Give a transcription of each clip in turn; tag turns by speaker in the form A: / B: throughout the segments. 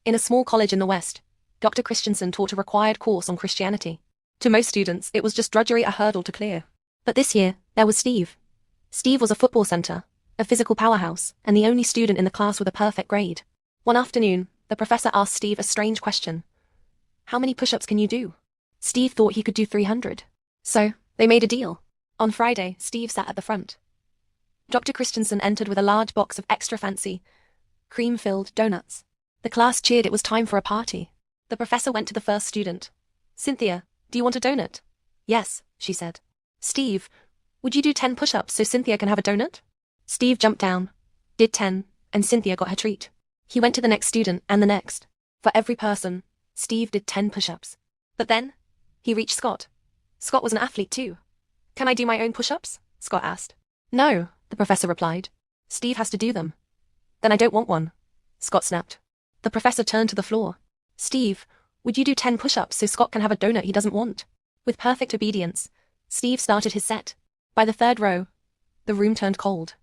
A: In a small college in the West, Dr. Christensen taught a required course on Christianity. To most students, it was just drudgery, a hurdle to clear. But this year, there was Steve. Steve was a football center, a physical powerhouse, and the only student in the class with a perfect grade. One afternoon, the professor asked Steve a strange question. How many push-ups can you do? Steve thought he could do 300. So, they made a deal. On Friday, Steve sat at the front. Dr. Christensen entered with a large box of extra fancy, cream-filled donuts. The class cheered. It was time for a party. The professor went to the first student. Cynthia, do you want a donut? Yes, she said. Steve, would you do 10 push-ups so Cynthia can have a donut? Steve jumped down, did 10, and Cynthia got her treat. He went to the next student and the next. For every person, Steve did 10 push-ups. But then, he reached Scott. Scott was an athlete too. Can I do my own push-ups? Scott asked. No, the professor replied. Steve has to do them. Then I don't want one, Scott snapped. The professor turned to the floor. Steve, would you do 10 push-ups so Scott can have a donut he doesn't want? With perfect obedience, Steve started his set. By the third row, the room turned cold.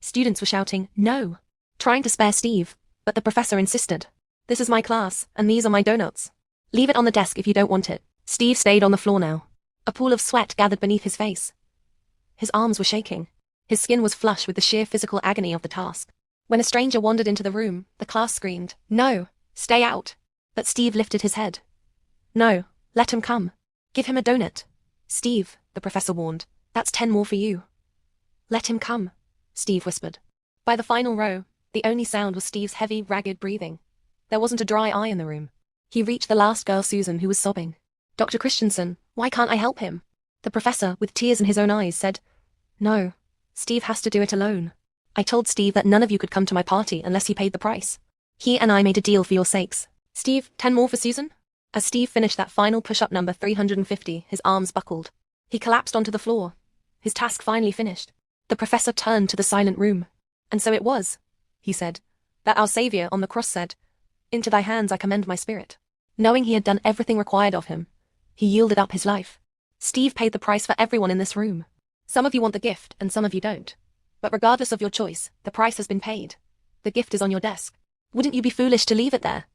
A: Students were shouting, no, trying to spare Steve, but the professor insisted. This is my class, and these are my donuts. Leave it on the desk if you don't want it. Steve stayed on the floor now. A pool of sweat gathered beneath his face. His arms were shaking. His skin was flush with the sheer physical agony of the task. When a stranger wandered into the room, the class screamed, no, stay out. But Steve lifted his head. No, let him come. Give him a donut. Steve, the professor warned, that's 10 more for you. Let him come, Steve whispered. By the final row, the only sound was Steve's heavy, ragged breathing. There wasn't a dry eye in the room. He reached the last girl, Susan, who was sobbing. Dr. Christensen, why can't I help him? The professor, with tears in his own eyes, said, no, Steve has to do it alone. I told Steve that none of you could come to my party unless he paid the price. He and I made a deal for your sakes. Steve, 10 more for Susan? As Steve finished that final push-up number 350, his arms buckled. He collapsed onto the floor. His task finally finished. The professor turned to the silent room. And so it was, he said, that our Saviour on the cross said, into thy hands I commend my spirit. Knowing he had done everything required of him, he yielded up his life. Steve paid the price for everyone in this room. Some of you want the gift and some of you don't. But regardless of your choice, the price has been paid. The gift is on your desk. Wouldn't you be foolish to leave it there?